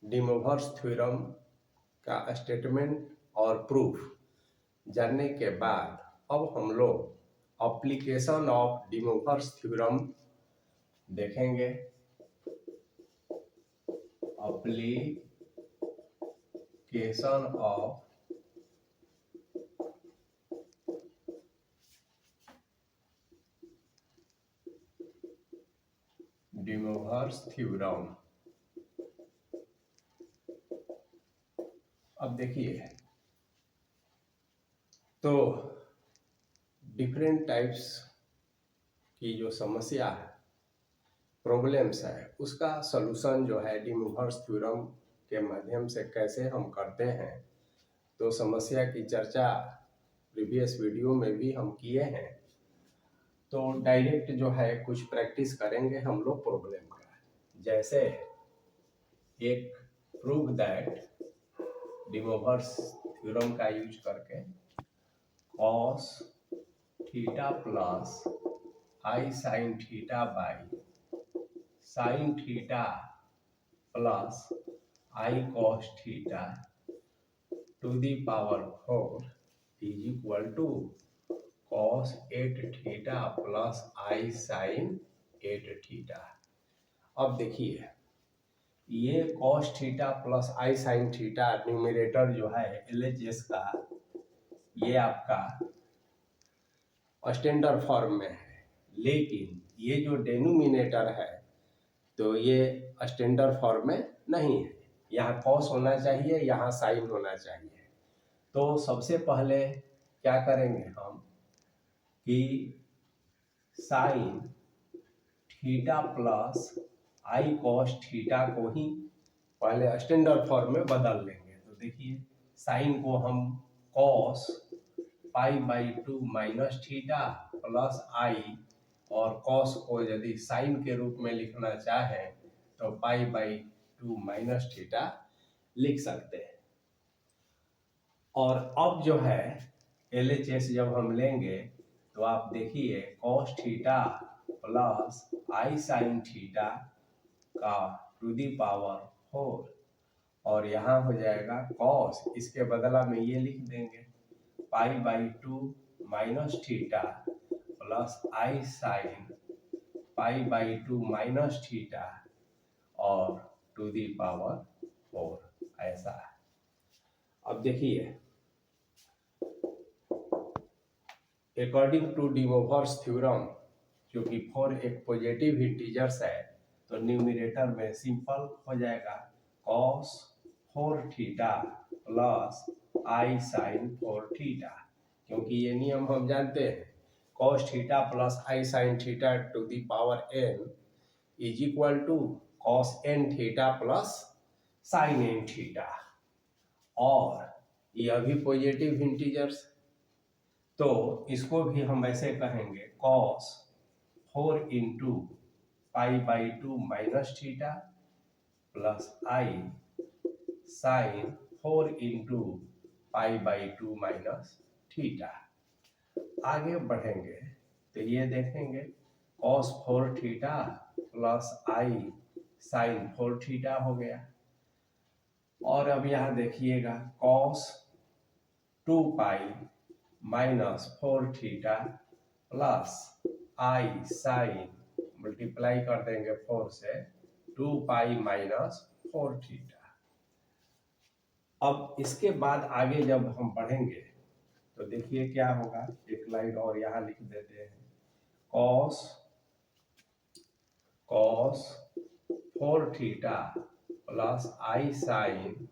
डिमोवर्स theorem का statement और proof जानने के बाद अब हम लोग एप्लीकेशन ऑफ डिमोवर्स थ्योरम देखेंगे। Application of de Moivre's theorem. अब देखिए, तो डिफरेंट टाइप्स की जो समस्या है, प्रॉब्लम्स है, उसका सलूशन जो है डिमोवर्स थ्योरम के माध्यम से कैसे हम करते हैं, तो समस्या की चर्चा प्रीवियस वीडियो में भी हम किए हैं। तो डायरेक्ट जो है कुछ प्रैक्टिस करेंगे हम लोग प्रॉब्लम का। जैसे एक प्रूव दैट डिमोवर्स थ्योरम का यूज करके cos theta plus i sine theta by sine theta plus i cos theta to the power 4 is equal to cos 8 theta plus i sine 8 theta. अब देखिए, ये cos theta plus i sine theta numerator जो है LHS का, ये आपका standard form में है, लेकिन ये जो डेनोमिनेटर है तो ये स्टैंडर्ड फॉर्म में नहीं है। यहाँ cos होना चाहिए, यहाँ साइन होना चाहिए। तो सबसे पहले क्या करेंगे हम कि sign theta plus i cos theta को ही पहले स्टैंडर्ड फॉर्म में बदल लेंगे। तो देखिए, साइन को हम cos pi by 2 minus theta plus i, और कॉस को यदि साइन के रूप में लिखना चाहें तो पाई बाई 2 माइनस थीटा लिख सकते हैं। और अब जो है LHS जब हम लेंगे तो आप देखिए cos theta plus i sine theta का टू दी पावर 4, और यहाँ हो जाएगा कॉस, इसके बदला में ये लिख देंगे पाई by 2 minus theta plus i sine pi by 2 minus theta और टू दी पावर 4, ऐसा है। अब देखिए, अकॉर्डिंग टू डिमोवर्स थ्योरम, क्योंकि 4 एक पॉजिटिव इंटीजर्स है, तो न्यूमरेटर में सिंपल हो जाएगा cos 4 theta plus i sine 4 theta, क्योंकि ये नियम हम जानते हैं, cos theta plus i sine theta to the power n is equal to cos n theta plus sine n theta, और यह भी पॉजिटिव इंटीजर्स, तो इसको भी हम ऐसे कहेंगे cos 4 into pi by 2 minus theta plus i sine 4 into pi by 2 minus theta. आगे बढ़ेंगे तो ये देखेंगे cos 4 theta plus i sine 4 theta हो गया। और अब यहाँ देखिएगा cos 2 pi minus 4 theta plus i sine, multiply कर देंगे 4 से, 2 पाई माइनस 4 थीटा। अब इसके बाद आगे जब हम बढ़ेंगे तो देखिए क्या होगा, एक लाइन और यहाँ लिख देते हैं cos 4 theta plus i sine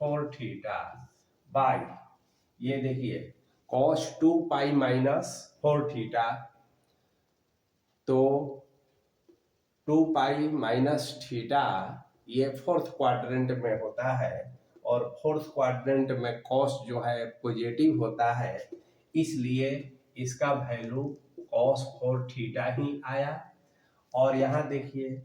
4 theta by, ये देखिए cos 2 पाई माइनस 4 थीटा, तो 2 पाई माइनस थीटा ये फोर्थ क्वाड्रेंट में होता है, और फोर्थ क्वाड्रेंट में cos जो है पॉजिटिव होता है, इसलिए इसका वैल्यू cos 4 थीटा ही आया। और यहाँ देखिए,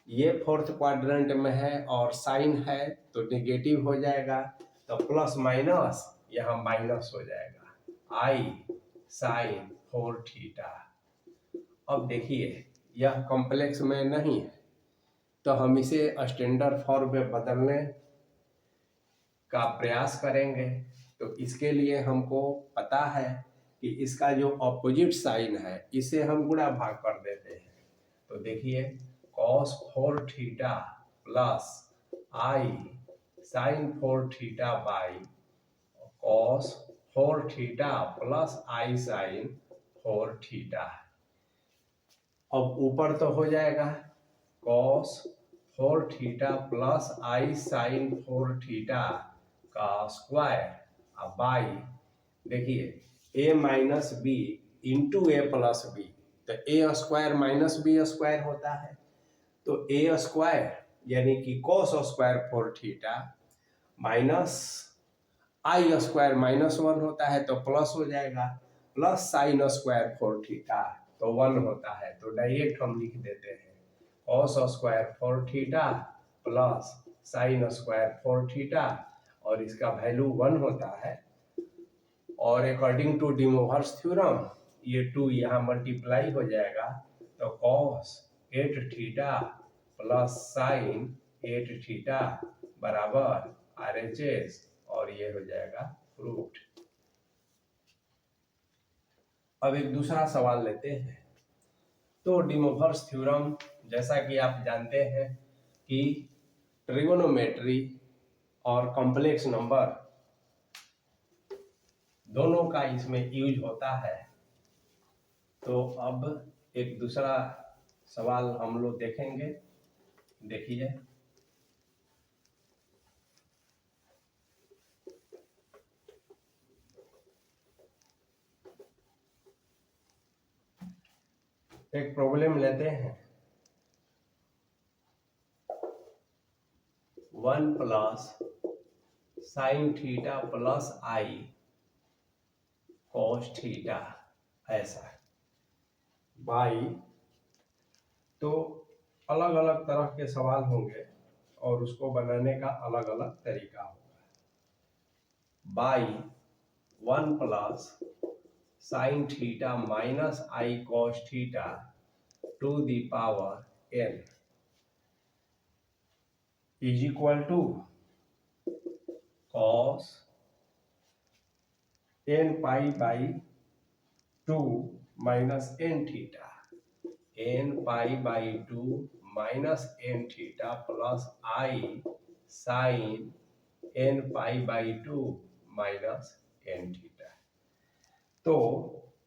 ये फोर्थ क्वाड्रेंट में है और साइन है तो नेगेटिव हो जाएगा, तो प्लस माइनस यहाँ माइनस हो जाएगा, आई साइन 4 थीटा। अब देखिए, यह कॉम्प्लेक्स में नहीं है, तो हम इसे स्टैंडर्ड फॉर्म में बदलने का प्रयास करेंगे। तो इसके लिए हमको पता है कि इसका जो ऑपोजिट साइन है इसे हम गुणा भाग कर देते हैं। तो देखिए cos 4 theta plus i sine 4 theta by cos 4 theta plus i sine 4 theta. अब ऊपर तो हो जाएगा cos 4 theta plus i sine 4 theta का स्क्वायर अब बाई देखिए a minus B into A plus B, तो ए स्क्वायर माइनस बी स्क्वायर होता है, तो ए स्क्वायर यानी कि cos square 4 theta minus i square minus 1 होता है तो प्लस हो जाएगा प्लस साइन स्क्वायर 4 थीटा तो 1 होता है। तो डायरेक्ट हम लिख देते हैं cos square 4 theta plus sine square 4 theta और इसका वैल्यू 1 होता है। और according to De Moivre's theorem ये 2 यहाँ मल्टीप्लाई हो जाएगा तो cos 8 theta plus sine 8 theta बराबर RHS और ये हो जाएगा प्रूव्ड। अब एक दूसरा सवाल लेते हैं। तो डी मोवर्स थ्योरम जैसा कि आप जानते हैं कि ट्रिगोनोमेट्री और कॉम्प्लेक्स नंबर दोनों का इसमें यूज होता है। तो अब एक दूसरा सवाल हम लोग देखेंगे। देखिए एक प्रॉब्लम लेते हैं 1 plus sine theta plus i cos theta ऐसा बाई। तो अलग अलग तरह के सवाल होंगे और उसको बनाने का अलग अलग तरीका होगा। By 1 plus sine theta minus i cos theta to the power n is equal to cos n pi by 2 minus n theta n pi by 2 minus n theta plus i sine n pi by 2 minus n theta. तो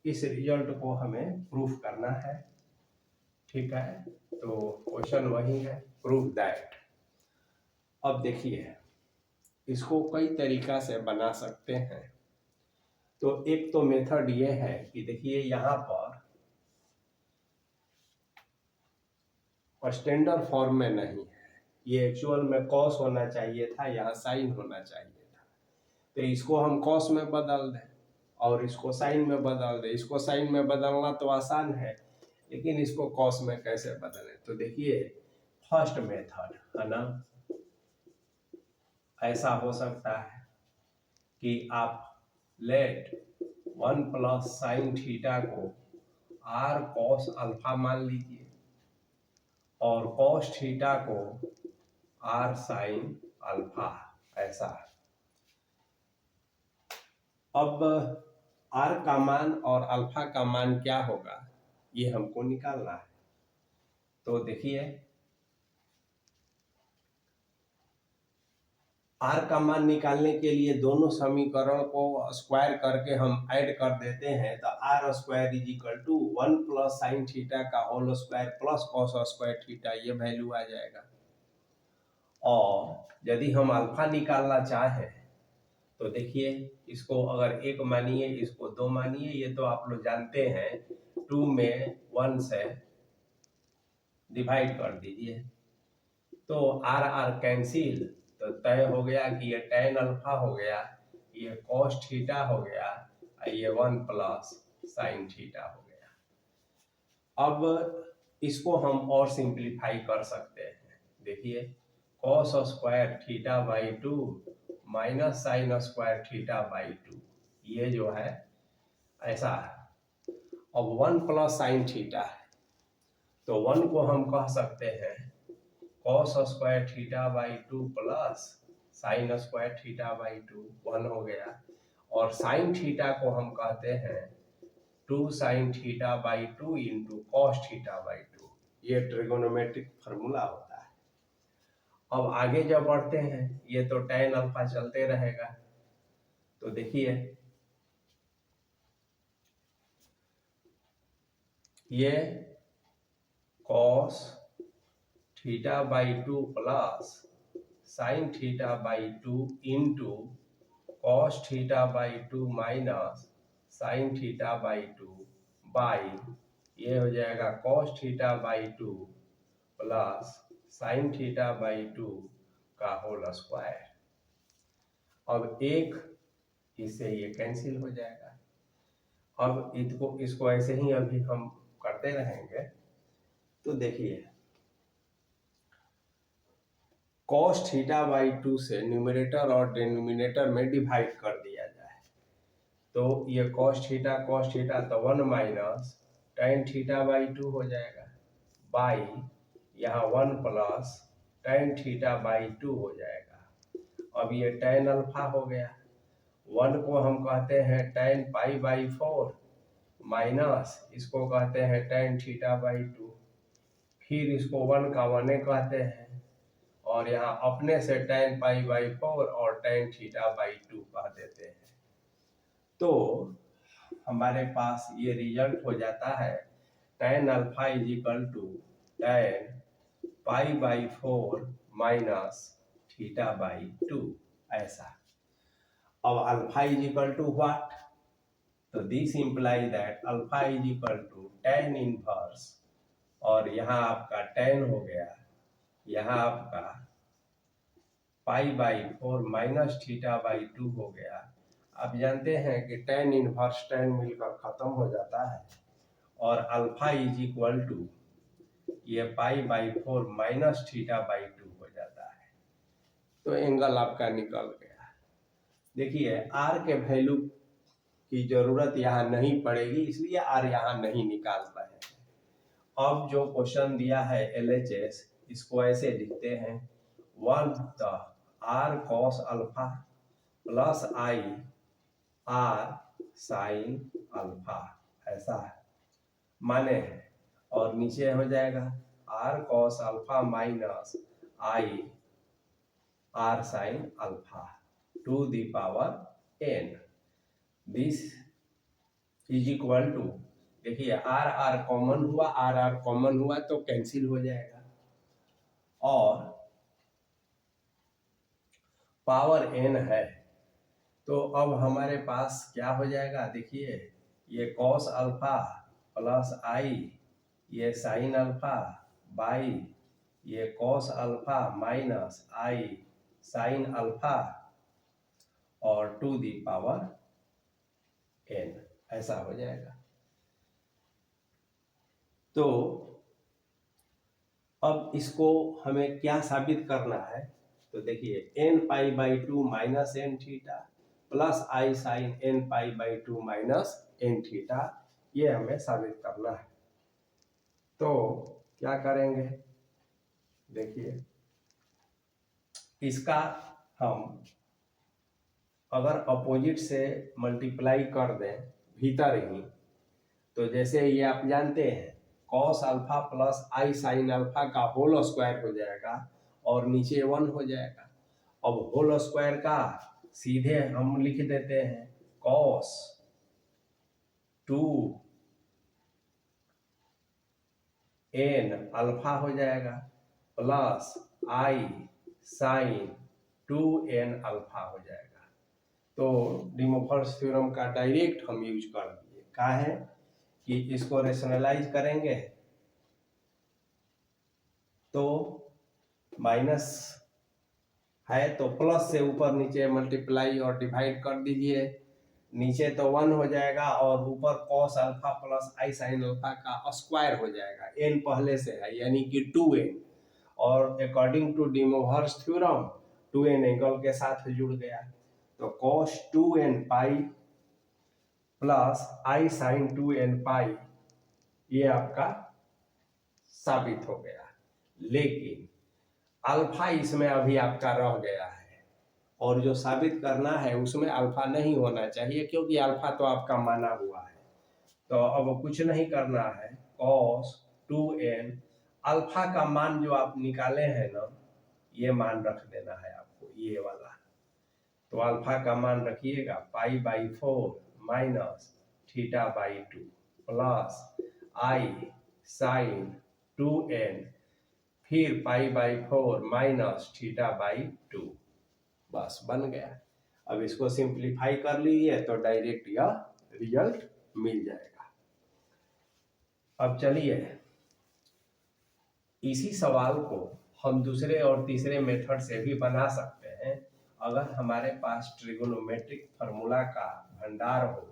इस result को हमें proof करना है, ठीक है। तो question वही है प्रूफ दैट। अब देखिए इसको कई तरीका से बना सकते हैं। तो एक तो मेथड ये है कि देखिए यहाँ पर स्टैंडर्ड फॉर्म में नहीं है, ये एक्चुअल में कॉस होना चाहिए था, यहाँ साइन होना चाहिए था। तो इसको हम कॉस में बदल दें और इसको साइन में बदल दें। इसको साइन में बदलना तो आसान है, लेकिन इसको कॉस में कैसे बदलें। तो देखिए फर्स्ट मेथड है ना, ऐसा हो सकता है कि आप लेट 1 प्लस साइन थीटा को r cos अल्फा मान लीजिए और cos थीटा को r साइन अल्फा ऐसा। अब r का मान और अल्फा का मान क्या होगा ये हमको निकालना है। तो देखिए r का मान निकालने के लिए दोनों समीकरण को स्क्वायर करके हम ऐड कर देते हैं। तो r square is equal to 1 plus sine theta का whole square plus cos square theta, ये वैल्यू आ जाएगा। और यदि हम अल्फा निकालना चाहें तो देखिए इसको अगर 1 मानिए इसको 2 मानिए, ये तो आप लोग जानते हैं 2 में 1 से डिवाइड कर दीजिए तो r कैंसिल, तो तय हो गया कि ये tan अल्फा हो गया, ये cos थीटा हो गया, ये 1 प्लस साइन थीटा हो गया। अब इसको हम और सिंप्लीफाई कर सकते हैं। देखिए cos square theta by 2 minus sign square theta by 2, ये जो है ऐसा है। अब 1 प्लस साइन थीटा है तो 1 को हम कह सकते हैं cos square theta by 2 plus sine square theta by 2 1 हो गया, और साइन थीटा को हम कहते हैं 2 sine theta by 2 into cos theta by 2। ये ट्रिगोनोमेट्रिक फार्मूला होता है। अब आगे जब बढ़ते हैं, ये तो tan अल्फा चलते रहेगा, तो देखिए ये cos theta by 2 plus sine theta by 2 into cos theta by 2 minus sign theta by 2 by, ये हो जाएगा cos theta by 2 plus sine theta by 2 का होल स्क्वायर। अब एक इससे ये कैंसिल हो जाएगा। अब इसको ऐसे ही अभी हम करते रहेंगे। तो देखिए कॉस थीटा बाई 2 से न्यूमरेटर और डिनोमिनेटर में डिवाइड कर दिया जाए, तो ये कॉस थीटा तो 1 माइनस tan थीटा बाई 2 हो जाएगा, बाई यहाँ 1 प्लस tan थीटा बाई 2 हो जाएगा। अब ये tan अल्फा हो गया, 1 को हम कहते हैं tan पाई बाई 4 माइनस इसको कहते हैं tan थीटा बाई 2, फिर इसको 1 का 1 कहते हैं, और यहाँ अपने से tan पाई बाई 4 और tan थीटा बाई 2 कह देते हैं। तो हमारे पास ये रिजल्ट हो जाता है tan alpha is equal to tan pi by 4 minus theta by 2, ऐसा। अब alpha is equal to what, तो this imply that alpha is equal to tan inverse, और यहाँ आपका tan हो गया, यहाँ आपका pi by 4 minus theta by 2 हो गया। आप जानते हैं कि tan इनवर्स tan मिलकर खत्म हो जाता है, और अल्फा इज इक्वल टू ये पाई बाई 4 माइनस थीटा बाई 2 हो जाता है। तो एंगल आपका निकल गया। देखिए आर के वैल्यू की जरूरत यहाँ नहीं पड़ेगी, इसलिए आर यहाँ नहीं निकाल रहे हैं। अब जो क्वेश्चन दिया है LHS, इसको ऐसे लिखते हैं 1 r cos alpha plus i r sine alpha, ऐसा है माने है, और नीचे हो जाएगा r cos alpha minus i r sine alpha to the power n। This is equal to, देखिए आर आर कॉमन हुआ तो कैंसिल हो जाएगा, और पावर n है, तो अब हमारे पास क्या हो जाएगा, देखिए ये कॉस अल्फा प्लस आई ये साइन अल्फा बाई ये cos alpha minus i sine alpha और टू दी पावर n, ऐसा हो जाएगा। तो अब इसको हमें क्या साबित करना है, तो देखिए n pi by 2 minus n theta plus i sine n pi by 2 minus n theta, ये हमें साबित करना है। तो क्या करेंगे, देखिए इसका हम अगर अपोजिट से मल्टीप्लाई कर दें भीतर ही, तो जैसे ये आप जानते हैं cos alpha plus i sine alpha का होल स्क्वायर हो जाएगा और नीचे 1 हो जाएगा। अब होल स्क्वायर का सीधे हम लिख देते हैं कॉस 2 n अल्फा हो जाएगा plus i sine 2n alpha हो जाएगा। तो डी मोवर्स थ्योरम का डायरेक्ट हम यूज कर दिए, कहा है कि इसको रेशनलाइज करेंगे तो माइनस है तो प्लस से ऊपर नीचे मल्टीप्लाई और डिवाइड कर दीजिए, नीचे तो 1 हो जाएगा और ऊपर cos alpha plus i sine alpha का स्क्वायर हो जाएगा, n पहले से है यानी कि 2n, और according to De Moivre's theorem 2n angle के साथ जुड़ गया, तो cos 2n pi plus i sine 2n pi ये आपका साबित हो गया। लेकिन अल्फा इसमें अभी आपका रह गया है, और जो साबित करना है उसमें अल्फा नहीं होना चाहिए, क्योंकि अल्फा तो आपका माना हुआ है। तो अब कुछ नहीं करना है, cos 2n अल्फा का मान जो आप निकाले हैं ना, ये मान रख देना है आपको, ये वाला। तो अल्फा का मान रखिएगा π/4 minus theta by 2 plus i sine 2n फिर π/4 माइनस थीटा बाई 2, बस बन गया। अब इसको सिंप्लीफाई कर लीजिए तो डायरेक्ट यह रिजल्ट मिल जाएगा। अब चलिए इसी सवाल को हम दूसरे और तीसरे मेथड से भी बना सकते हैं, अगर हमारे पास ट्रिगोनोमेट्रिक फार्मूला का भंडार हो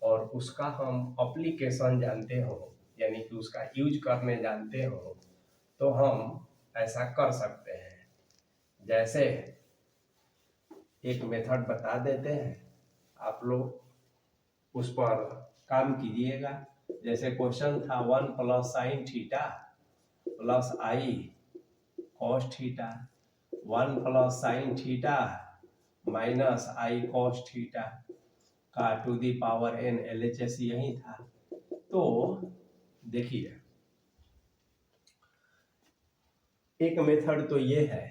और उसका हम एप्लीकेशन जानते हो, यानी कि उसका यूज करने जानते हो, तो हम ऐसा कर सकते हैं। जैसे एक मेथड बता देते हैं, आप लोग उस पर काम कीजिएगा। जैसे क्वेश्चन था 1 plus sine theta plus i cos theta, 1 plus sine theta minus i cos theta का to the power n LHS यही था। तो देखिए एक मेथड तो ये है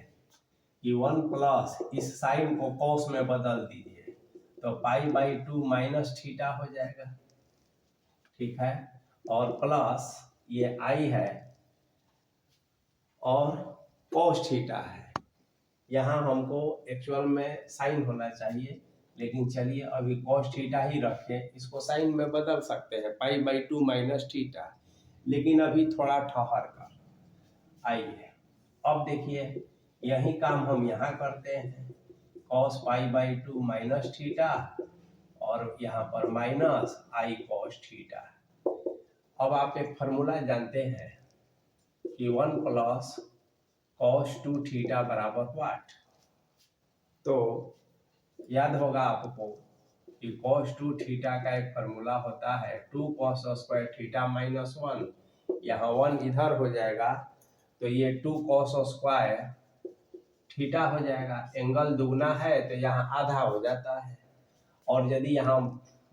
कि 1 प्लस इस साइन को कॉस में बदल दीजिए, तो π/2 माइनस थीटा हो जाएगा, ठीक है। और प्लस ये आई है और कॉस थीटा है। यहाँ हमको एक्चुअल में साइन होना चाहिए, लेकिन चलिए अभी कॉस थीटा ही रखें, इसको साइन में बदल सकते हैं π/2 माइनस थीटा, लेकिन अभी थोड़ा ठहर कर आइए। अब देखिए यही काम हम यहाँ करते हैं, cos π/2 माइनस थीटा और यहाँ पर माइनस आई कॉस थीटा। अब आप एक फार्मूला जानते हैं कि 1 प्लस cos 2 थीटा बराबर व्हाट। तो याद होगा आपको कि cos 2 थीटा का एक फार्मूला होता है 2 cos स्क्वायर थीटा माइनस 1, यहाँ 1 इधर हो जाएगा तो ये 2 cos स्क्वायर थीटा हो जाएगा। एंगल दुगना है तो यहाँ आधा हो जाता है, और यदि यहाँ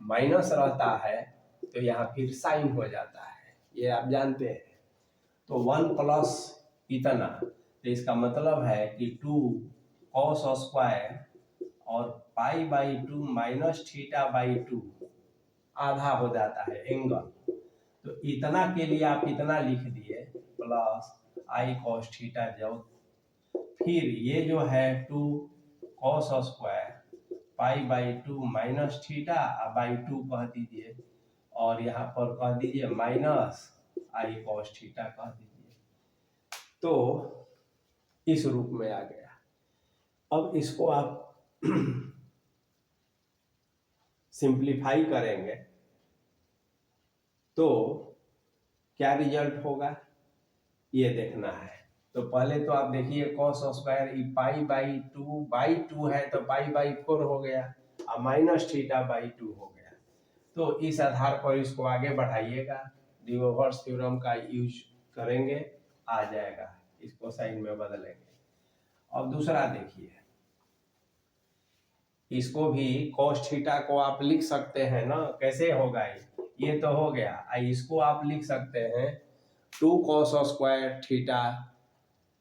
माइनस रहता है तो यहाँ फिर साइन हो जाता है, ये आप जानते हैं। तो 1 प्लस इतना, तो इसका मतलब है कि 2 cos स्क्वायर और π/2 माइनस थीटा बाई 2 आधा हो जाता है एंगल। तो इतना के लिए आप इतना लिख दिए प्लस आई कॉस थीटा, जब फिर ये जो है 2 cos square π/2 minus theta by 2 कह दीजिए, और यहाँ पर कह दीजिए माइनस आई कॉस थीटा कह दीजिए। तो इस रूप में आ गया। अब इसको आप सिंप्लीफाई करेंगे तो क्या रिजल्ट होगा ये देखना है। तो पहले तो आप देखिए cos स्क्वायर π/2 है तो π/4 हो गया, और माइनस थीटा बाई 2 हो गया। तो इस आधार पर इसको आगे बढ़ाइएगा, डी ओवर्स थ्योरम का यूज करेंगे, आ जाएगा, इसको साइन में बदलेंगे। अब दूसरा देखिए, इसको भी cos थीटा को आप लिख सकते हैं ना, कैसे होगा ये तो हो गया। इसको आप लिख सकते हैं 2 cos स्क्वायर थीटा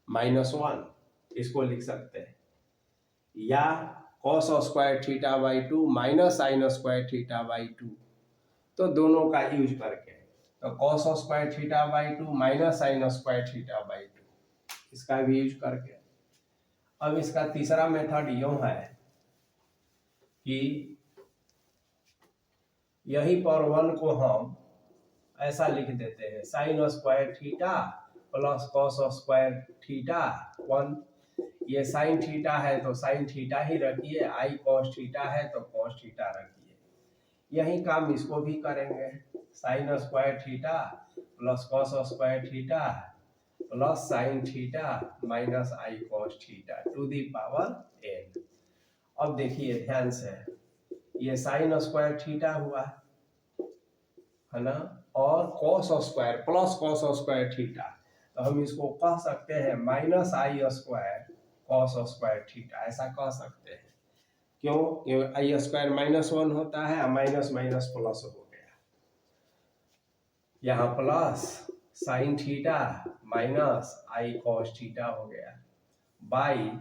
माइनस 1, इसको लिख सकते हैं, या cos square theta by 2 minus sign square theta by 2। तो दोनों का यूज करके, तो cos square theta by 2 minus sign square theta by 2, इसका भी यूज करके। अब इसका तीसरा मेथड यूं है कि यहीं पर 1 को हम ऐसा लिख देते हैं sign square theta plus cos square theta 1। ये साइन थीटा है तो साइन थीटा ही रखिए, आई कॉस थीटा है तो कॉस थीटा रखिए। यही काम इसको भी करेंगे, sine square theta plus cos square theta plus sine theta minus i cos theta to the power n। अब देखिए ध्यान से, ये साइन स्क्वायर थीटा हुआ है ना, और cos square plus cos square theta, तो हम इसको कह सकते हैं minus i square cos square theta, ऐसा कह सकते हैं। क्यों? क्योंकि आई स्क्वायर -1 होता है, माइनस माइनस प्लस हो गया, यहाँ plus sine theta minus i cos theta हो गया, बाई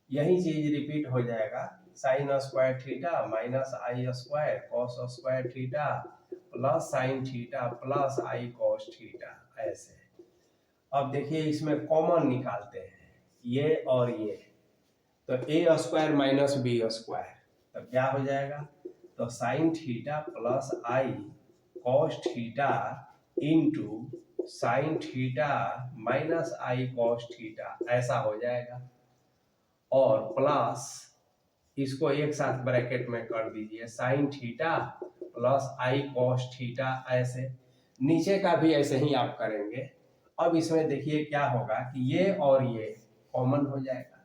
यही चीज रिपीट हो जाएगा, sine square theta minus i square cos square theta plus sine theta plus i cos theta, ऐसे। अब देखिए इसमें कॉमन निकालते हैं ये और ये, तो ए स्क्वायर माइनस बी स्क्वायर, तो क्या हो जाएगा? तो sine theta plus i cos theta into sine theta minus i cos theta, ऐसा हो जाएगा। और प्लस इसको एक साथ ब्रैकेट में कर दीजिए, sign theta plus i cos theta, ऐसे। नीचे का भी ऐसे ही आप करेंगे। अब इसमें देखिए क्या होगा कि ये और ये कॉमन हो जाएगा,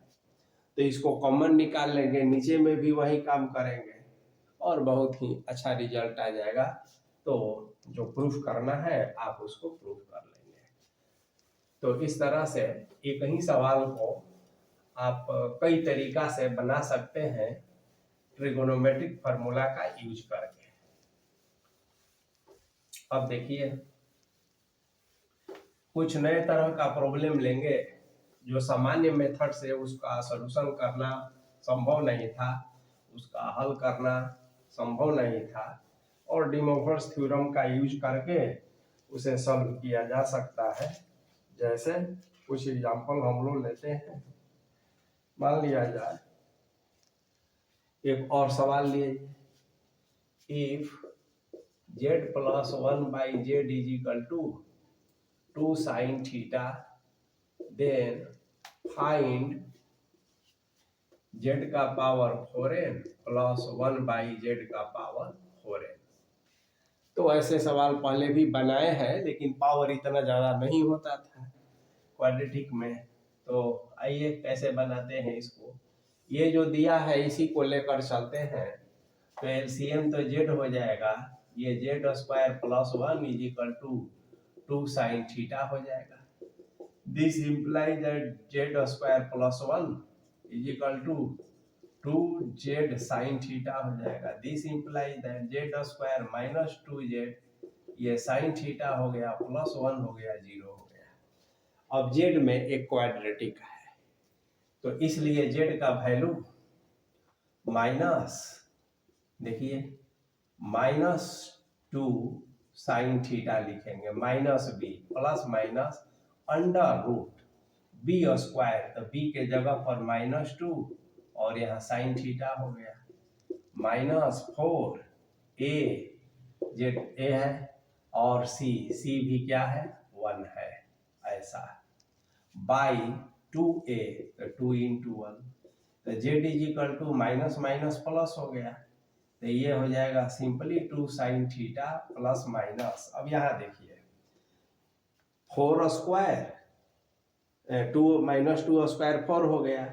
तो इसको कॉमन निकाल लेंगे, नीचे में भी वही काम करेंगे और बहुत ही अच्छा रिजल्ट आ जाएगा। तो जो प्रूफ करना है आप उसको प्रूफ कर लेंगे। तो इस तरह से एक ही सवाल को आप कई तरीका से बना सकते हैं ट्रिगोनोमेट्रिक फार्मूला का यूज करके। अब देखिए कुछ नए तरह का प्रॉब्लम लेंगे जो सामान्य मेथड से उसका सॉल्यूशन करना संभव नहीं था, उसका हल करना संभव नहीं था, और डी मोवर्स थ्योरम का यूज करके उसे सॉल्व किया जा सकता है। जैसे कुछ एग्जांपल हम लोग लेते हैं, मान लिया जाए एक और सवाल लिए, if z plus 1/z is equal to 2 sin theta, then find z का पावर 4n प्लस 1/z का पावर 4n। तो ऐसे सवाल पहले भी बनाए हैं, लेकिन पावर इतना ज़्यादा नहीं होता था क्वाड्रेटिक में। तो आइए कैसे बनाते हैं इसको। ये जो दिया है इसी को लेकर चलते हैं। तो एलसीएम तो z हो जाएगा, ये z square plus 1 is equal to 2 sine theta हो जाएगा। This implies that z square plus 1 is equal to 2z sine theta हो जाएगा। This implies that z square minus 2z, ये साइन थीटा हो गया, प्लस 1 हो गया, 0 हो गया। अब z में एक क्वाड्रेटिक है, तो इसलिए z का वैल्यू माइनस, देखिए -2 साइन थीटा लिखेंगे, minus B plus minus under root B square, तो बी के जगह पर -2 और यहाँ साइन थीटा हो गया, -4 ए, जेड ए है, और सी भी क्या है? 1 है, ऐसा, बाई 2a, तो 2 into 1, तो Z is equal to minus minus plus हो गया, तो ये हो जाएगा simply 2 sine theta plus minus. अब यहाँ देखिए 4 स्क्वायर 2 - 2 स्क्वायर 4 हो गया,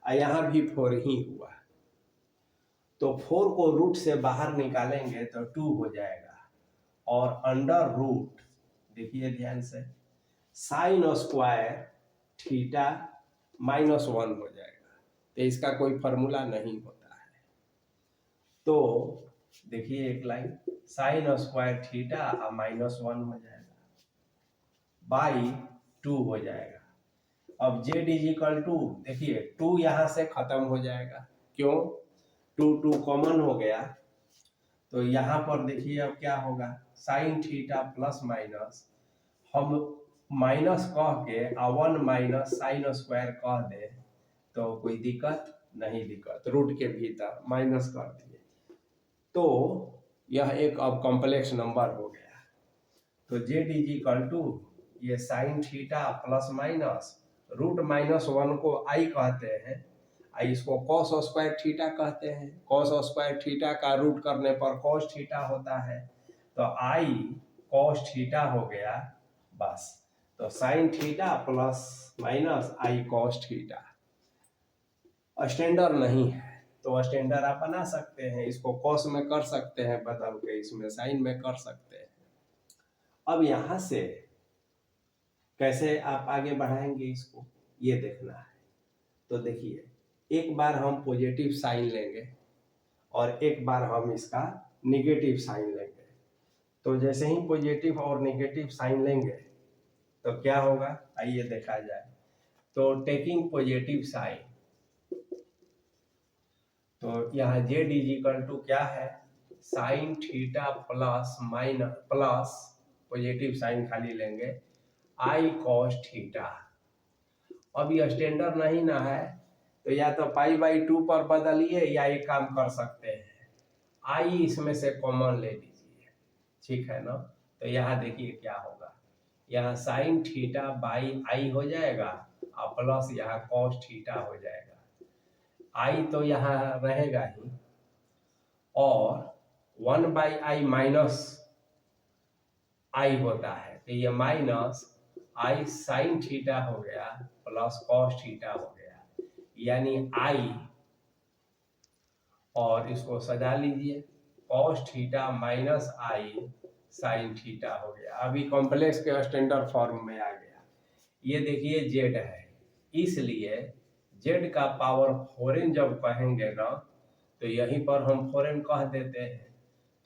और यहाँ भी 4 ही हुआ, तो 4 को रूट से बाहर निकालेंगे तो 2 हो जाएगा, और अंडर रूट, देखिए ध्यान से, साइन स्क्वायर थीटा -1 हो जाएगा, तो इसका कोई फॉर्मूला नहीं होता है। तो देखिए एक लाइन, साइन स्क्वायर थीटा और -1 हो जाएगा, बाई 2 हो जाएगा। अब z इज इक्वल टू, देखिए 2 यहाँ से खत्म हो जाएगा, क्यों? 2 कॉमन हो गया, तो यहाँ पर देखिए अब क्या होगा, साइन थीटा प्लस माइनस, हम माइनस कह के 1 माइनस साइन स्क्वायर कह दे तो कोई दिक्कत नहीं, दिक्कत रूट के भीतर माइनस कर दिए, तो यह एक अब कॉम्प्लेक्स नंबर हो गया। तो z इज इक्वल टू ये sine theta plus minus root -1 को i कहते हैं, इसको cos स्क्वायर थीटा कहते हैं, cos स्क्वायर थीटा का रूट करने पर cos थीटा होता है, तो i cos थीटा हो गया, बस। तो sine theta plus minus i cos theta, standard नहीं है तो स्टैंडर्ड आप बना सकते हैं, इसको cos में कर सकते हैं बदल के, इसमें साइन में कर सकते हैं। अब यहाँ से कैसे आप आगे बढ़ाएंगे इसको, ये देखना है। तो देखिए, एक बार हम पॉजिटिव साइन लेंगे और एक बार हम इसका निगेटिव साइन लेंगे। तो जैसे ही पॉजिटिव और निगेटिव साइन लेंगे तो क्या होगा, आइए देखा जाए। तो टेकिंग पॉजिटिव साइन, तो यहाँ जेड इज इक्वल टू क्या है, sine theta plus minus plus positive sine खाली लेंगे आई कॉस थीटा। अब ये स्टैंडर्ड नहीं ना है, तो या तो पाई/2 पर बदलिए या एक काम कर सकते हैं, आई इसमें से कॉमन ले लीजिए, ठीक है ना। तो यहाँ देखिए क्या होगा, यहाँ साइन थीटा बाई आई हो जाएगा और प्लस यहाँ कॉस थीटा हो जाएगा। आई तो यहाँ रहेगा ही, और 1/i माइनस आई होता है, तो ये माइनस आई साइन थीटा हो गया प्लस कॉस थीटा हो गया, यानी आई, और इसको सजा लीजिए, cos theta minus i sine theta हो गया। अभी कॉम्प्लेक्स के स्टैंडर्ड फॉर्म में आ गया। ये देखिए जेड है, इसलिए जेड का पावर फॉरेन जब कहेंगे ना, तो यहीं पर हम फॉरेन कह देते हैं,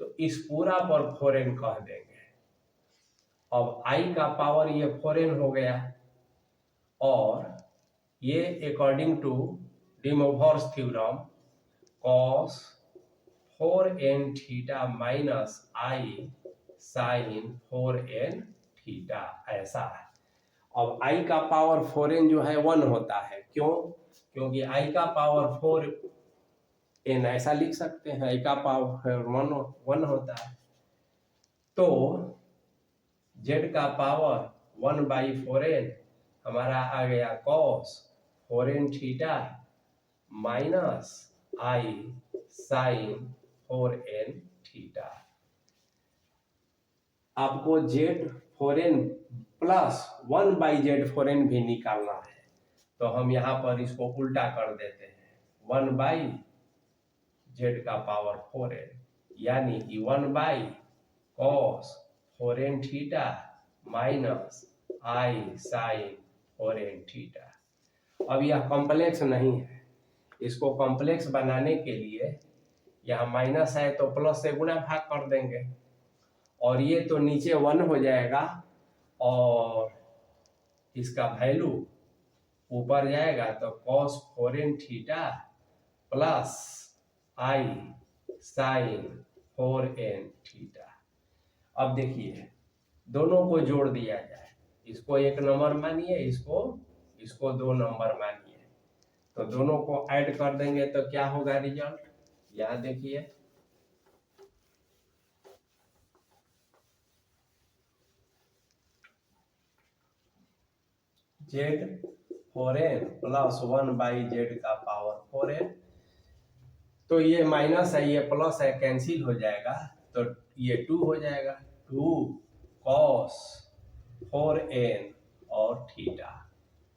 तो इस पूरा पर फॉरेन कह देंगे। अब आई का पावर ये फॉरेन हो गया, और ये according to De Moivre's theorem cos 4n थीटा माइनस आई साइन 4n थीटा, ऐसा है। अब आई का पावर 4n जो है 1 होता है, क्यों, क्योंकि आई का पावर 4n ऐसा लिख सकते हैं, आई का पावर 1 होता है। तो जेड का पावर 1/4n हमारा आ गया cos 4n थीटा minus i sine 4n theta. आपको जेड 4n प्लस 1/z4n भी निकालना है, तो हम यहाँ पर इसको उल्टा कर देते हैं, 1/z का पावर 4n, यानी कि 1/cos 4n थीटा minus i sine 4n theta. अब यह कॉम्प्लेक्स नहीं है, इसको कॉम्प्लेक्स बनाने के लिए यहाँ माइनस है तो प्लस से गुणा भाग कर देंगे, और ये तो नीचे 1 हो जाएगा और इसका वैल्यू ऊपर जाएगा, तो cos 4n theta plus i sine 4n theta. अब देखिए दोनों को जोड़ दिया जाए, इसको 1 नंबर मानिए, इसको 2 नंबर मानिए, तो दोनों को ऐड कर देंगे तो क्या होगा रिजल्ट, यहाँ देखिए, जेड 4n प्लस 1/z का पावर 4n, तो ये माइनस है ये प्लस है, कैंसिल हो जाएगा, तो ये 2 हो जाएगा, 2 cos 4n और थीटा,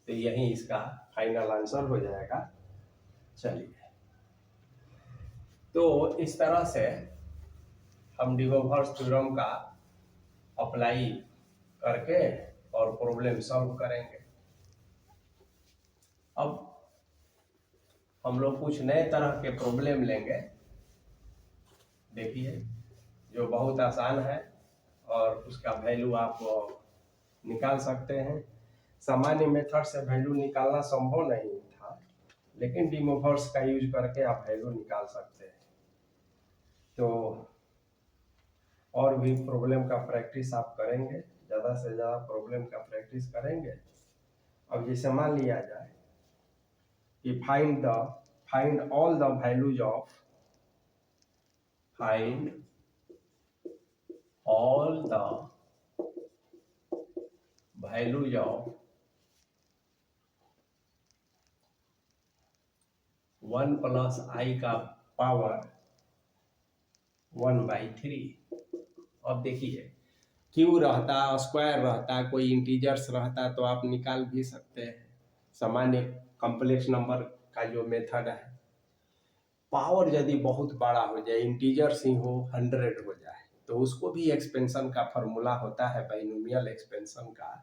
तो यही इसका फाइनल आंसर हो जाएगा। चलिए, तो इस तरह से हम डी मोवर्स थ्योरम का अप्लाई करके और प्रॉब्लम सॉल्व करेंगे। अब हम लोग कुछ नए तरह के प्रॉब्लम लेंगे, देखिए, जो बहुत आसान है और उसका वैल्यू आप निकाल सकते हैं। सामान्य मेथड से वैल्यू निकालना संभव नहीं था, लेकिन डी मोवर्स का यूज करके आप वैल्यू निकाल सकते हैं। तो और भी प्रॉब्लम का प्रैक्टिस आप करेंगे, ज़्यादा से ज़्यादा प्रॉब्लम का प्रैक्टिस करेंगे। अब जैसे मान लिया जाए कि find all the values of one plus i का पावर 1/3। अब देखिए, क्यू रहता, स्क्वायर रहता, कोई इंटीजर्स रहता तो आप निकाल भी सकते हैं, सामान्य कॉम्प्लेक्स नंबर का जो मेथड है। पावर यदि बहुत बड़ा हो जाए, इंटीजर्स ही हो, 100 हो जाए, तो उसको भी एक्सपेंशन का फॉर्मूला होता है, बाइनोमियल एक्सपेंशन का,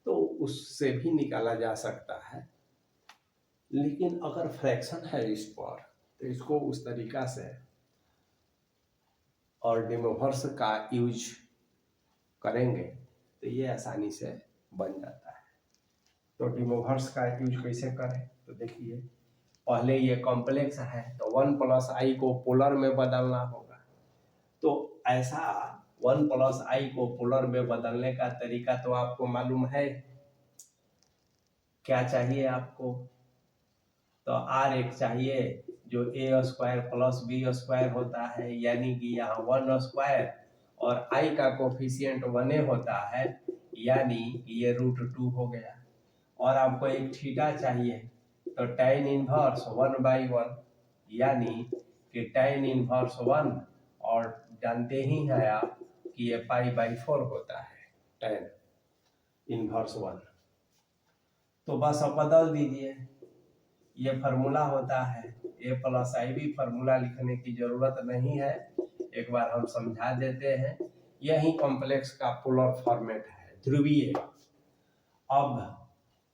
तो उससे भी निकाला जा सकता है, लेकिन अगर फ्रैक्शन है इस पर तो इसको उस तरीका से और डिमोवर्स का यूज करेंगे तो ये आसानी से बन जाता है। तो डिमोवर्स का यूज कैसे करें, तो देखिए पहले ये कॉम्प्लेक्स है तो 1 + i को पोलर में बदलना होगा। तो ऐसा 1 + i को पोलर में बदलने का तरीका तो आपको मालूम है, क्या चाहिए आपको, तो r1 चाहिए जो a² + b² होता है, यानी कि यहाँ 1² और i का कोफिशिएंट 1 होता है, यानी कि ये √2 हो गया। और आपको एक थीटा चाहिए तो tan 1 1/1, यानी कि tan 1 और जानते ही हैं आप कि ये π/4 होता है tan 1। तो बस अब बदल दीजिए, ये फार्मूला होता है, a + i भी फार्मूला लिखने की जरूरत नहीं है, एक बार हम समझा देते हैं। यही कॉम्प्लेक्स का पोलर फॉर्मेट है, ध्रुवीय। अब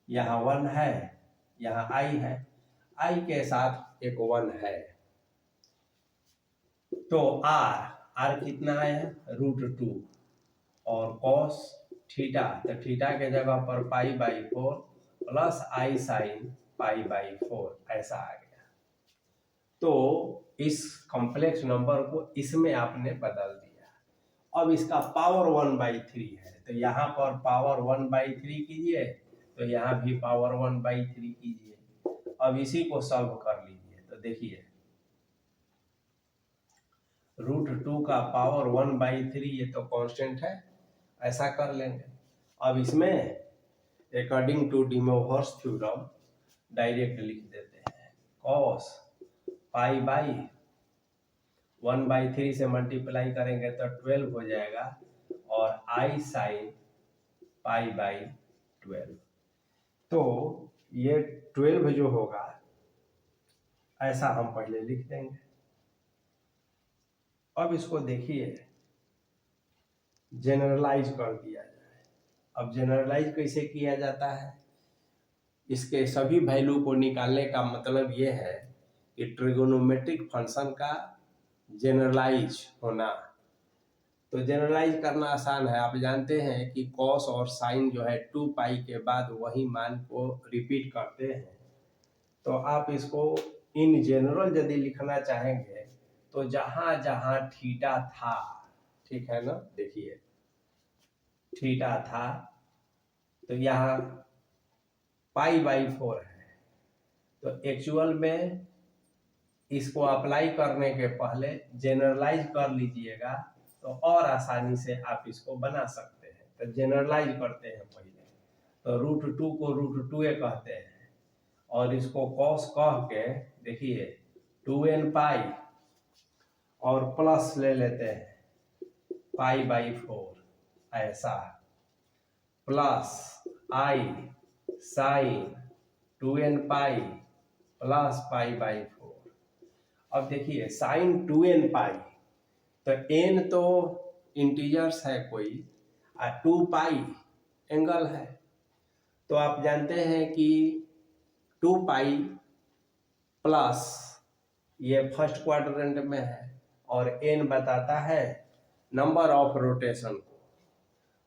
यहाँ 1 है, यहाँ i है, i के साथ एक 1 है, तो r कितना है √2 और cos थीटा, तो थीटा के जगह पर π/4 + i sin π/4 ऐसा आ गया। तो इस कॉम्प्लेक्स नंबर को इसमें आपने बदल दिया। अब इसका पावर 1/3 है, तो यहाँ पर पावर 1/3 कीजिए, तो यहाँ भी पावर 1/3 कीजिए। अब इसी को सॉल्व कर लीजिए, तो देखिए √2 का पावर 1/3 ये तो कांस्टेंट है, ऐसा कर लेंगे। अब इसमें अकॉर्डिंग टू डिमोवर्स थ्योरम डायरेक्ट लिख देते हैं, cos π/1/3 से मल्टीप्लाई करेंगे तो 12 हो जाएगा, और i sin π/12। तो ये 12 जो होगा ऐसा हम पहले लिख देंगे। अब इसको देखिए जनरलाइज कर दिया जाए। अब जनरलाइज कैसे किया जाता है, इसके सभी वैल्यू को निकालने का मतलब ये है कि ट्रिगोनोमेट्रिक फंक्शन का जनरलाइज होना। तो जनरलाइज करना आसान है, आप जानते हैं कि कॉस और साइन जो है 2π के बाद वही मान को रिपीट करते हैं। तो आप इसको इन जनरल यदि लिखना चाहेंगे तो जहां जहां थीटा था, ठीक है ना, देखिए थीटा था तो यहाँ π/4 है, तो एक्चुअल में इसको अप्लाई करने के पहले जनरलाइज कर लीजिएगा तो और आसानी से आप इसको बना सकते हैं। तो जनरलाइज करते हैं पहले, तो √2 को √2 कहते हैं, और इसको cos कह के देखिए 2nπ और प्लस ले लेते हैं π/4 ऐसा, plus i sin 2nπ plus π/4। अब देखिए sin 2nπ, तो n तो इंटीजर्स है कोई, और 2π एंगल है। तो आप जानते हैं कि 2π प्लस ये फर्स्ट क्वाड्रेंट में है और n बताता है नंबर ऑफ रोटेशन को,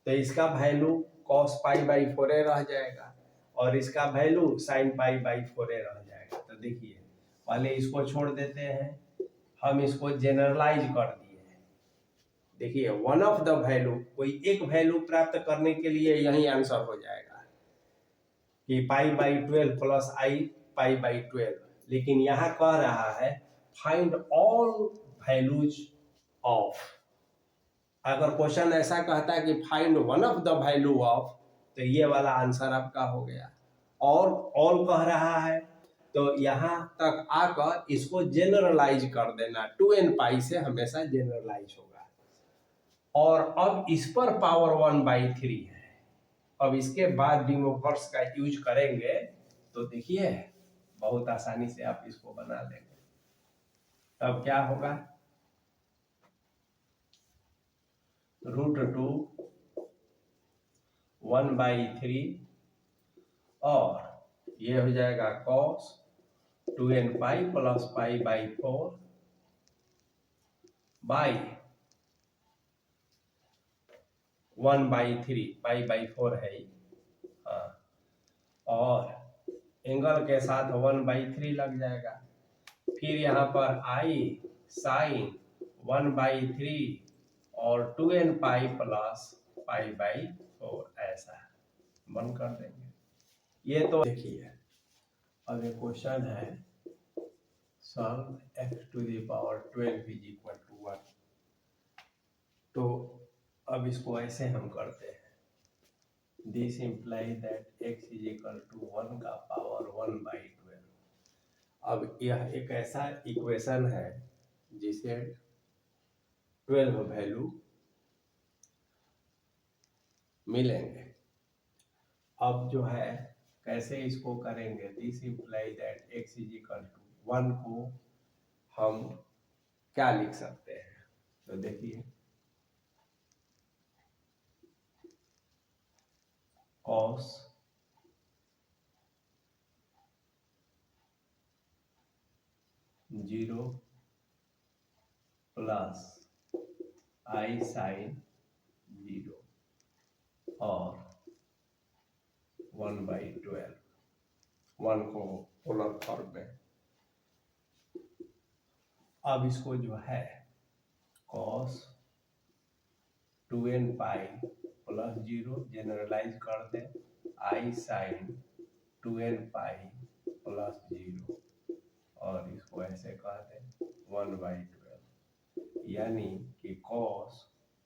तो इसका वैल्यू cos π/4 रह जाएगा और इसका वैल्यू sin π/4 रह जाएगा। तो देखिए पहले इसको छोड़ देते हैं, हम इसको जनरलाइज कर दिए। देखिए वन ऑफ द वैल्यू, कोई एक वैल्यू प्राप्त करने के लिए यही आंसर हो जाएगा कि π/12 प्लस i π/12, लेकिन यहाँ कह रहा है फाइंड ऑल वैल्यूज ऑफ। अगर क्वेश्चन ऐसा कहता है कि find one of the value of, तो ये वाला आंसर आपका हो गया। और ऑल कह रहा है तो यहाँ तक आकर इसको जनरलाइज कर देना, 2nπ से हमेशा जनरलाइज होगा। और अब इस पर पावर 1/3 है। अब इसके बाद डिमोवर्स का यूज करेंगे तो देखिए बहुत आसानी से आप इसको बना लेंगे। तब क्या होगा, √2 1/3 और ये हो जाएगा cos 2n pi plus pi by 4 by 1/3 pi by 4 है ये। हाँ, और एंगल के साथ 1/3 लग जाएगा। फिर यहाँ पर आई साइन 1/3 और 2n pi plus pi by 4 ऐसा बंद कर देंगे। ये तो देखिए, अब एक क्वेश्चन है solve x⁴ is equal to 1। तो अब इसको ऐसे हम करते हैं, this implies that x is equal to 1 का पावर 1/12। अब यह एक ऐसा इक्वेशन है जिसे 12 वैल्यू मिलेंगे। अब जो है कैसे इसको करेंगे, this implies that x is equal to 1 को हम क्या लिख सकते हैं, तो देखिए cos 0 प्लस i sin 0 और 1/12, 1 को पोलर फॉर्म में। अब इसको जो है cos 2n pi plus 0 generalise कर दें, i sin 2n pi plus 0 और इसको ऐसे कह दें 1/12, यानी कि cos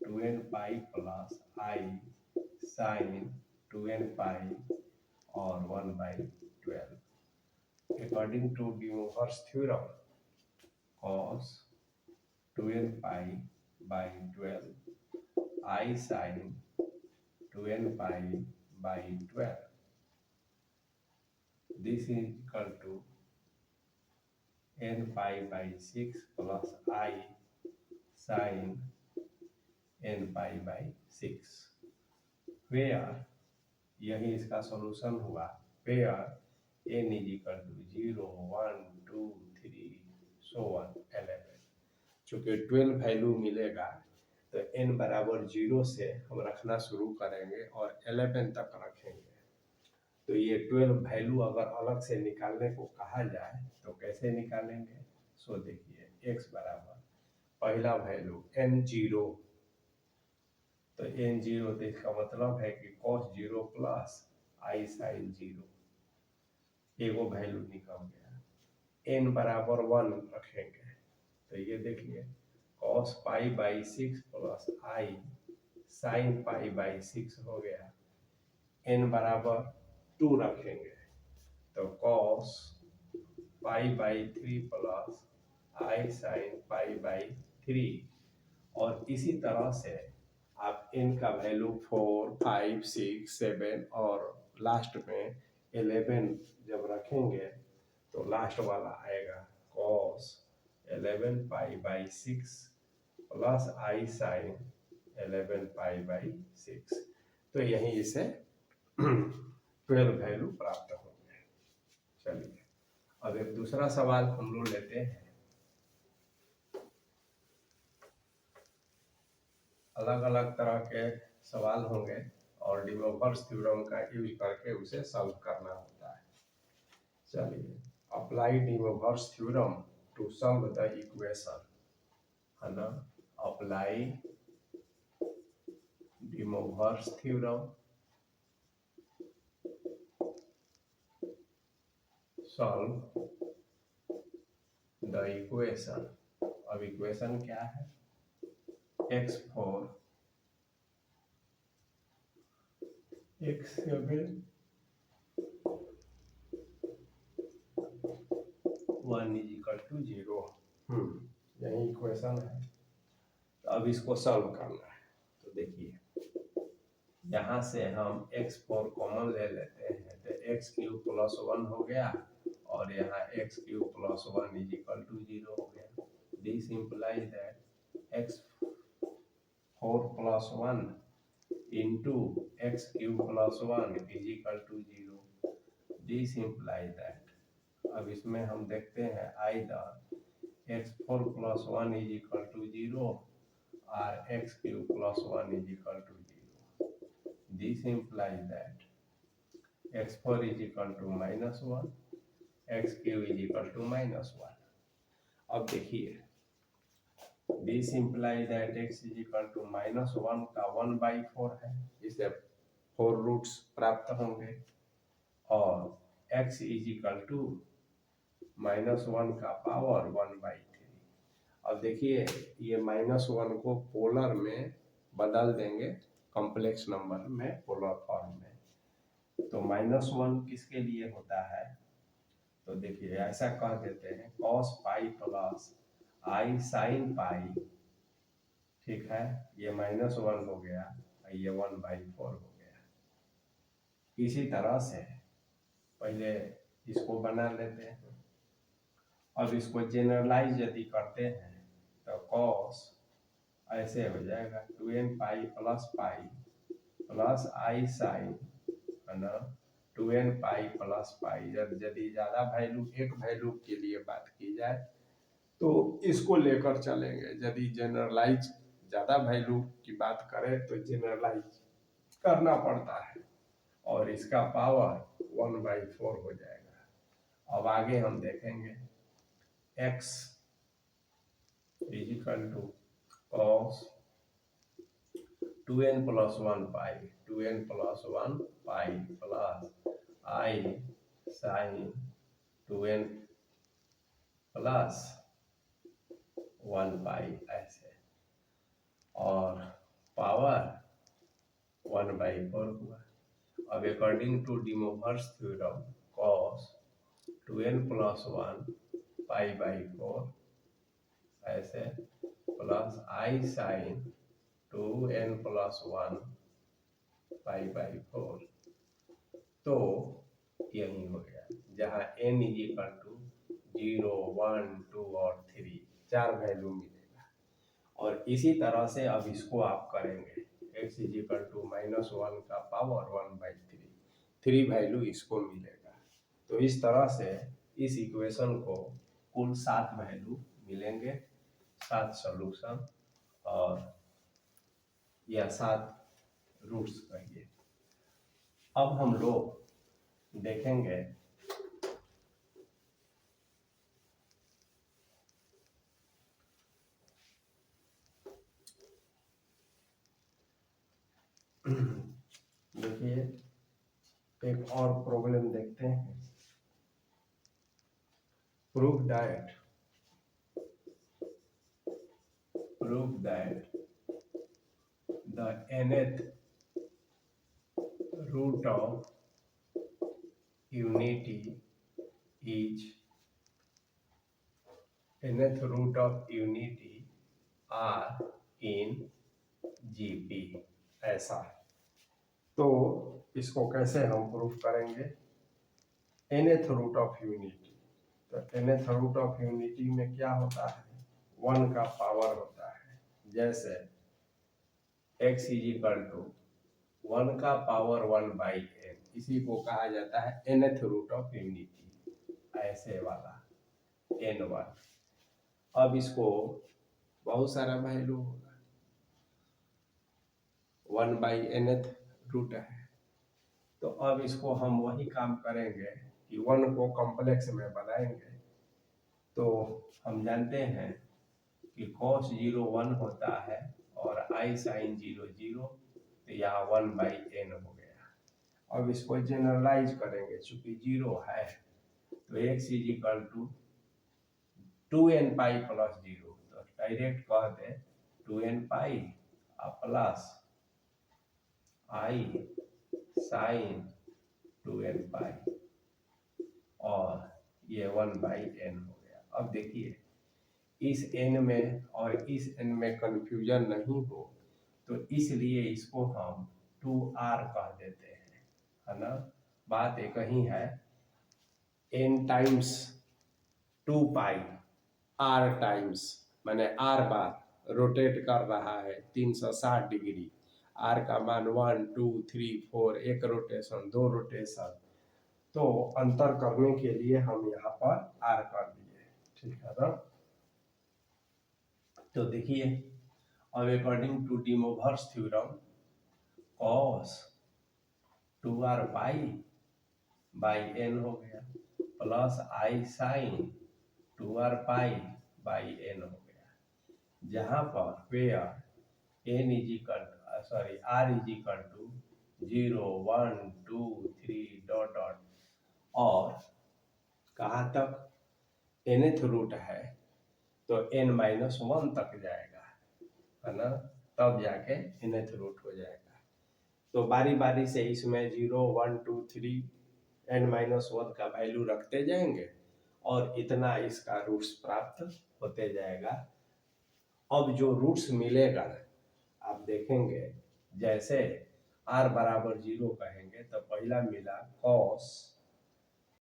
2n pi plus i sin 2n pi और 1/12। According to De Moivre's theorem, cos 2n pi by 12 i sin 2n pi by 12, this is equal to n pi by 6 plus i sin n pi by 6, where यही इसका solution हुआ, where n is equal to 0 1 2 3 so on 11। चूंकि 12 value मिलेगा तो n बराबर 0 से हम रखना शुरू करेंगे और 11 तक रखेंगे। तो ये 12 वैल्यू अगर अलग से निकालने को कहा जाए तो कैसे निकालेंगे, सो देखिए x बराबर पहला वैल्यू n0, तो n0 तो इसका मतलब है कि cos 0 प्लस i sin 0, एगो वैल्यू निकल गया। n बराबर 1 रखेंगे तो ये देखिए cos pi by 6 plus i sin pi by 6 हो गया। n बराबर 2 रखेंगे तो cos pi by 3 plus i sin pi by 3, और इसी तरह से आप n का वैल्यू 4 5 6 7 और लास्ट में 11 जब रखेंगे तो लास्ट वाला आएगा cos 11 pi by 6 plus i sin 11 pi by 6, तो यहीं इसे 12 वैल्यू प्राप्त होंगे। चलिए अब एक दूसरा सवाल हम लोग लेते हैं। अलग अलग तरह के सवाल होंगे और डी मोवर्स थ्योरम का यूज करके उसे सॉल्व करना होता है। चलिए, apply De Moivre's theorem to solve the equation, है ना, apply De Moivre's theorem solve the equation. अब इक्वेशन क्या है, x4 x7 1 is equal to 0, यही इक्वेशन है। तो अब इसको सॉल्व करना है, तो देखिए यहाँ से हम x4 कॉमन ले लेते हैं तो x³ प्लस 1 हो गया और यहाँ x³ plus 1 is equal to 0 हो गया। This implies that x4 plus 1 into x³ plus 1 is equal to 0। This implies that, अब इसमें हम देखते हैं आइदर x4 + 1 = 0 और x³ + 1 = 0. This implies that x4 = -1, x³ = -1. अब देखिए, दिस इम्प्लाई दैट x = -1 का 1/4 है, इसे 4 रूट्स प्राप्त होंगे, और x = -1 का पावर 1/3. अब देखिए, ये -1 को पोलर में बदल देंगे, कॉम्प्लेक्स नंबर में, पोलर फॉर्म में. तो -1 किसके लिए होता है? तो देखिए, ऐसा कह देते हैं cos pi plus i sin पाई, ठीक है, ये -1 हो गया, ये 1/4 हो गया. इसी तरह से पहले इसको बना लेते हैं. अब इसको जनरलाइज यदि करते हैं तो cos ऐसे हो जाएगा 2n pi plus pi plus i sin, है ना, 2n पाई प्लस पाई. यदि ज़्यादा वैल्यू, एक वैल्यू के लिए बात की जाए तो इसको लेकर चलेंगे. यदि जनरलाइज ज़्यादा वैल्यू की बात करें तो जनरलाइज करना पड़ता है, और इसका पावर 1/4 हो जाएगा. अब आगे हम देखेंगे x = cos 2n + 1 pi, 2n + 1 pi plus i sin 2n + 1 pi, ऐसे, और पावर 1/4 हुआ. अब according to De Moivre's theorem cos 2n + 1 पाई/4 ऐसे प्लस i sin 2n + 1 पाई/4, तो यही हो गया, जहाँ n = 0, 1, 2 और 3 4 वैल्यू मिलेगा. और इसी तरह से अब इसको आप करेंगे, x = -1 का पावर 1/3, 3 वैल्यू इसको मिलेगा. तो इस तरह से इस इक्वेशन को कुल 7 वैल्यू मिलेंगे, 7 सॉल्यूशन, और या 7 रूट्स कहिए. अब हम लोग देखेंगे देखिए, एक और प्रॉब्लम देखते हैं. Prove that the nth root of unity are in GP, ऐसा. तो इसको कैसे हम प्रूफ करेंगे? nth रूट ऑफ यूनिटी, तो nth रूट ऑफ यूनिटी में क्या होता है? 1 का पावर होता है. जैसे x = 1 का पावर 1/n, इसी को कहा जाता है nth रूट ऑफ यूनिटी, ऐसे वाला n1. अब इसको बहुत सारा वैल्यू होगा, 1/nth रूट है. तो अब इसको हम वही काम करेंगे कि 1 को कॉम्प्लेक्स में बनाएंगे. तो हम जानते हैं कि cos 0 1 होता है और i sin 0 0, तो यहाँ 1/n हो गया. अब इसको जनरलाइज करेंगे, चूंकि 0 है तो x = 2n पाई प्लस 0, तो डायरेक्ट कह दे 2n pi plus i sin 2n pi, और ये 1/n हो गया. अब देखिए, इस n में और इस n में कंफ्यूजन नहीं हो, तो इसलिए इसको हम 2r कह देते हैं, है ना. बात एक ही है, n टाइम्स 2 पाई, r टाइम्स माने r बार रोटेट कर रहा है 360 डिग्री, r का मान 1 2 3 4, एक रोटेशन, 2 रोटेशन, तो अंतर करने के लिए हम यहाँ पर r कर दिए, ठीक है ना। तो देखिए अब according to De Moivre's theorem cos 2r pi by n हो गया plus i sin 2r pi by n हो गया, जहाँ पर where n is equal r is equal to 0 1 2 3 dot dot, और कहाँ तक nth रूट है तो n-1 तक जाएगा, है ना, तब जाके nth रूट हो जाएगा। तो बारी बारी से इसमें 0 1 2 3 n-1 का वैल्यू रखते जाएंगे और इतना इसका रूट्स प्राप्त होते जाएगा। अब जो रूट्स मिलेगा आप देखेंगे, जैसे r बराबर 0 कहेंगे तो पहला मिला cos